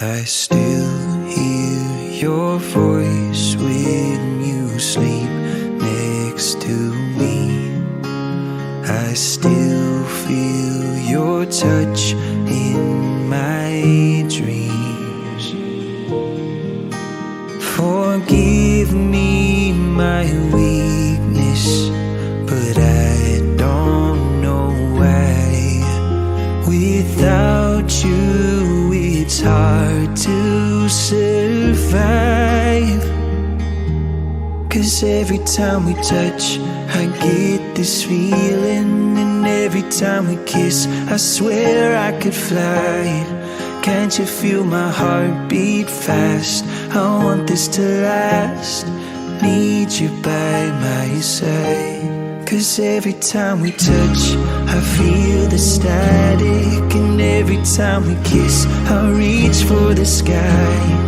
I still hear your voice when you sleep next to me. I still feel your touch in my dreams. Forgive me my weakness, but I don't know why. Without you, it's hard to survive. 'Cause every time we touch, I get this feeling. And every time we kiss, I swear I could fly. Can't you feel my heart beat fast? I want this to last. Need you by my side. 'Cause every time we touch, I feel the static. And every time we kiss, I reach for the sky.